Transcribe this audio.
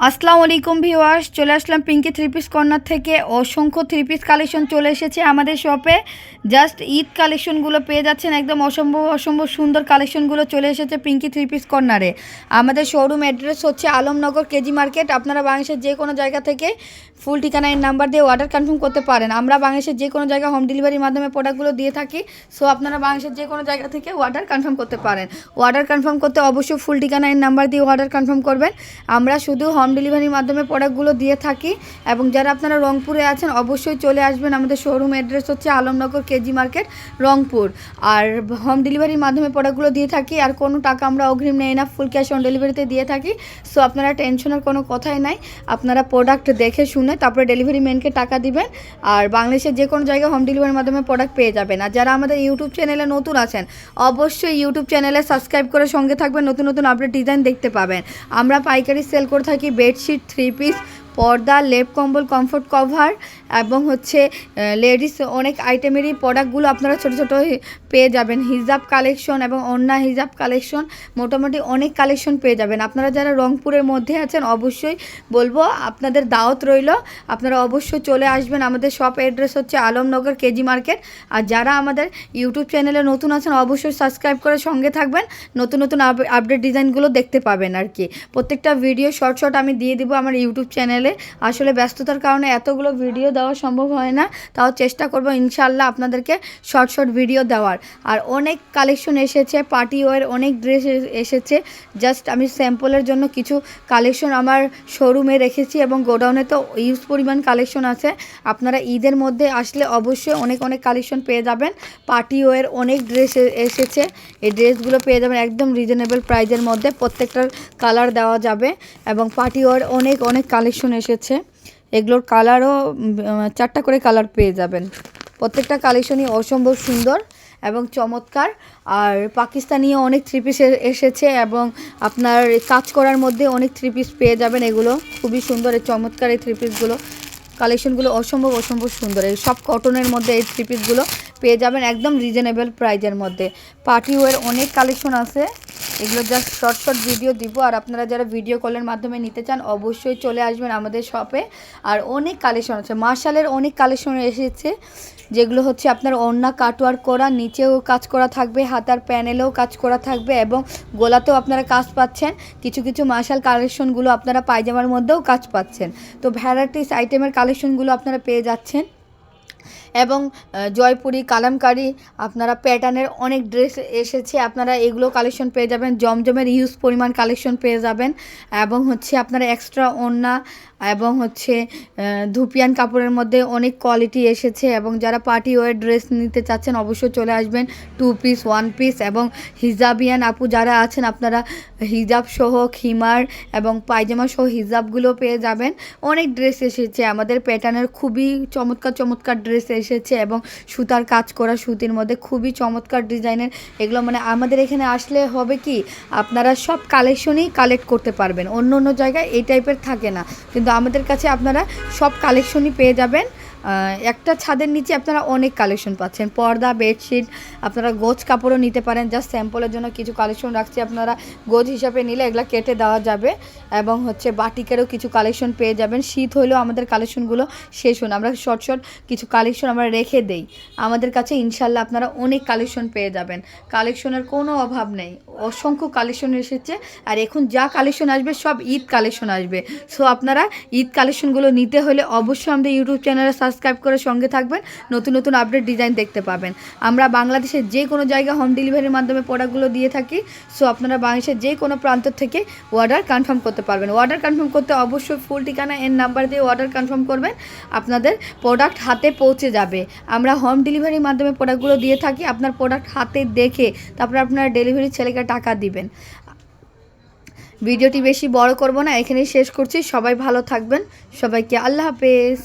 আসসালামু আলাইকুম ভিউয়ার্স, চলে আসলাম পিঙ্কি থ্রি পিস কর্নার থেকে। অসংখ্য থ্রি পিস কালেকশন চলে এসেছে আমাদের শপে। জাস্ট ঈদ কালেকশনগুলো পেয়ে যাচ্ছেন, একদম অসম্ভব সুন্দর কালেকশনগুলো চলে এসেছে পিঙ্কি থ্রি পিস কর্নারে। আমাদের শোরুম অ্যাড্রেস হচ্ছে আলমনগর কেজি মার্কেট। আপনারা বাংলাদেশের যে কোনো জায়গা থেকে ফুল ঠিকানা এর নাম্বার দিয়ে অর্ডার কনফার্ম করতে পারেন। আমরা বাংলাদেশের যে কোনো জায়গায় হোম ডেলিভারির মাধ্যমে প্রোডাক্টগুলো দিয়ে থাকি। সো আপনারা বাংলাদেশের যে কোনো জায়গা থেকে অর্ডার কনফার্ম করতে পারেন। অর্ডার কনফার্ম করতে অবশ্যই ফুল ঠিকানা এর নাম্বার দিয়ে অর্ডার কনফার্ম করবেন। আমরা শুধু হোম ডেলিভারির মাধ্যমে প্রোডাক্টগুলো দিয়ে থাকি। এবং যারা আপনারা রংপুরে আছেন অবশ্যই চলে আসবেন। আমাদের শোরুম অ্যাড্রেস হচ্ছে আলমনগর কেজি মার্কেট, রংপুর। আর হোম ডেলিভারির মাধ্যমে প্রোডাক্টগুলো দিয়ে থাকি। আর কোনো টাকা আমরা অগ্রিম নেই না, ফুল ক্যাশ অন ডেলিভারিতে দিয়ে থাকি। সো আপনারা টেনশনের কোনো কথাই নাই। আপনারা প্রোডাক্ট দেখে শুনে তারপরে ডেলিভারি ম্যানকে টাকা দিবেন। আর বাংলাদেশের যে কোনো জায়গায় হোম ডেলিভারির মাধ্যমে প্রোডাক্ট পেয়ে যাবেন। আর যারা আমাদের ইউটিউব চ্যানেলে নতুন আছেন অবশ্যই ইউটিউব চ্যানেলে সাবস্ক্রাইব করে সঙ্গে থাকবেন, নতুন নতুন আপডেট ডিজাইন দেখতে পাবেন। আমরা পাইকারি সেল করে থাকি বেডশিট, থ্রি পিস, পর্দা, লেপ কম্বল, কমফোর্ট কভার এবং হচ্ছে লেডিস অনেক আইটেমেরই প্রোডাক্টগুলো আপনারা ছোটো ছোটো পেয়ে যাবেন। হিজাব কালেকশন এবং অন্যান্য হিজাব কালেকশন মোটামুটি অনেক কালেকশন পেয়ে যাবেন। আপনারা যারা রংপুরের মধ্যে আছেন অবশ্যই বলবো আপনাদের দাওয়াত রইল, আপনারা অবশ্যই চলে আসবেন। আমাদের শপ অ্যাড্রেস হচ্ছে আলমনগর কেজি মার্কেট। আর যারা আমাদের ইউটিউব চ্যানেলে নতুন আছেন অবশ্যই সাবস্ক্রাইব করে সঙ্গে থাকবেন, নতুন নতুন আপডেট ডিজাইনগুলো দেখতে পাবেন আর কি। প্রত্যেকটা ভিডিও শর্ট আমি দিয়ে দিব আমার ইউটিউব চ্যানেলে। আসলে ব্যস্ততার কারণে এতগুলো ভিডিও দেওয়া সম্ভব হয় না, তাও চেষ্টা করব ইনশাআল্লাহ আপনাদেরকে শর্ট ভিডিও দেওয়ার। আর অনেক কালেকশন এসেছে, পার্টি ওয়ার অনেক ড্রেস এসেছে। জাস্ট আমি স্যাম্পলের জন্য কিছু কালেকশন আমার শোরুমে রেখেছি এবং গোডাউনে তো ইউজ পরিমাণ কালেকশন আছে। আপনারা ঈদের মধ্যে আসলে অবশ্যই অনেক কালেকশন পেয়ে যাবেন। পার্টি ওয়ার অনেক ড্রেস এসেছে, এই ড্রেসগুলো পেয়ে যাবেন একদম রিজনেবল প্রাইজের মধ্যে। প্রত্যেকটার কালার দেওয়া যাবে এবং পার্টি ওয়ার অনেক কালেকশন এসেছে। এগুলোর কালারও 4টা করে কালার পেয়ে যাবেন। প্রত্যেকটা কালেকশনই অসম্ভব সুন্দর এবং চমৎকার। আর পাকিস্তানিও অনেক থ্রি পিস এসেছে এবং আপনার কাজ করার মধ্যে অনেক থ্রি পিস পেয়ে যাবেন। এগুলো খুবই সুন্দর, এই চমৎকার এই থ্রি পিসগুলো কালেকশনগুলো অসম্ভব সুন্দর। এই সব কটনের মধ্যে এই থ্রি পিসগুলো পেয়ে যাবেন একদম রিজনেবল প্রাইজের মধ্যে। পার্টি ওয়্যার অনেক কালেকশন আছে, এগুলো জাস্ট শর্ট ভিডিও দিব। আর আপনারা যারা ভিডিও কলের মাধ্যমে নিতে চান অবশ্যই চলে আসবেন আমাদের শপে। আর অনেক কালেকশন আছে, মার্শালের অনেক কালেকশন এসেছে, যেগুলো হচ্ছে আপনার ওড়না কাটওয়ার্ক করা, নিচেও কাজ করা থাকবে, হাতার প্যানেলেও কাজ করা থাকবে এবং গলাতেও আপনারা কাজ পাচ্ছেন। কিছু মার্শাল কালেকশনগুলো আপনারা পায়জামার মধ্যেও কাজ পাচ্ছেন। তো ভ্যারাইটিস আইটেমের কালেকশনগুলো আপনারা পেয়ে যাচ্ছেন। এবং জয়পুরি, কালামকারি, আপনারা প্যাটার্নের অনেক ড্রেস এসেছে, আপনারা এগুলো কালেকশন পেয়ে যাবেন। জমজমের হিউজ পরিমাণ কালেকশন পেয়ে যাবেন এবং হচ্ছে আপনারা এক্সট্রা ওড়না এবং হচ্ছে ধুপিয়ান কাপড়ের মধ্যে অনেক কোয়ালিটি এসেছে। এবং যারা পার্টি ওয়্যার ড্রেস নিতে চাচ্ছেন অবশ্যই চলে আসবেন। 2 পিস, 1 পিস এবং হিজাবিয়ান আপু যারা আছেন আপনারা হিজাব সহ খিমার এবং পায়জামা সহ হিজাবগুলো পেয়ে যাবেন। অনেক ড্রেস এসেছে আমাদের প্যাটার্নের, খুবই চমৎকার ড্রেস এসেছে এবং সুতার কাজ করা, সুতির মধ্যে খুবই চমৎকার ডিজাইনের এগুলো। মানে আমাদের এখানে আসলে হবে কি আপনারা সব কালেকশনই কালেক্ট করতে পারবেন, অন্য জায়গায় এই টাইপের থাকে না, কিন্তু আমাদের কাছে আপনারা সব কালেকশনই পেয়ে যাবেন। একটা ছাদের নিচে আপনারা অনেক কালেকশন পাচ্ছেন। পর্দা, বেডশিট, আপনারা গোজ কাপড়ও নিতে পারেন। জাস্ট স্যাম্পলের জন্য কিছু কালেকশন রাখছি, আপনারা গোজ হিসাবে নিলে এগুলো কেটে দেওয়া যাবে। এবং হচ্ছে বাটিকেরও কিছু কালেকশন পেয়ে যাবেন। শীত হলেও আমাদের কালেকশনগুলো শেষ হন, আমরা শর্ট কিছু কালেকশন আমরা রেখে দেই আমাদের কাছে। ইনশাল্লাহ আপনারা অনেক কালেকশন পেয়ে যাবেন, কালেকশনের কোনো অভাব নেই, অসংখ্য কালেকশন এসেছে। আর এখন যা কালেকশন আসবে সব ঈদ কালেকশন আসবে। সো আপনারা ঈদ কালেকশনগুলো নিতে হলে অবশ্যই আমাদের ইউটিউব চ্যানেলে সাবস্ক্রাইব করে সঙ্গে থাকবেন, নতুন আপডেট ডিজাইন দেখতে পাবেন। আমরা বাংলাদেশের যে কোনো জায়গায় হোম ডেলিভারির মাধ্যমে প্রোডাক্টগুলো দিয়ে থাকি। সো আপনারা বাংলাদেশের যে কোনো প্রান্ত থেকে অর্ডার কনফার্ম করতে পারবেন। অর্ডার কনফার্ম করতে অবশ্যই ফুল ঠিকানা এর নাম্বার দিয়ে অর্ডার কনফার্ম করবেন, আপনাদের প্রোডাক্ট হাতে পৌঁছে যাবে। আমরা হোম ডেলিভারির মাধ্যমে প্রোডাক্টগুলো দিয়ে থাকি, আপনার প্রোডাক্ট হাতে দেখে তারপরে আপনারা ডেলিভারি ছেলেকে টাকা দিবেন। ভিডিওটি বেশি বড় করব না, এখানেই শেষ করছি। সবাই ভালো থাকবেন, সবাইকে আল্লাহ হাফেজ।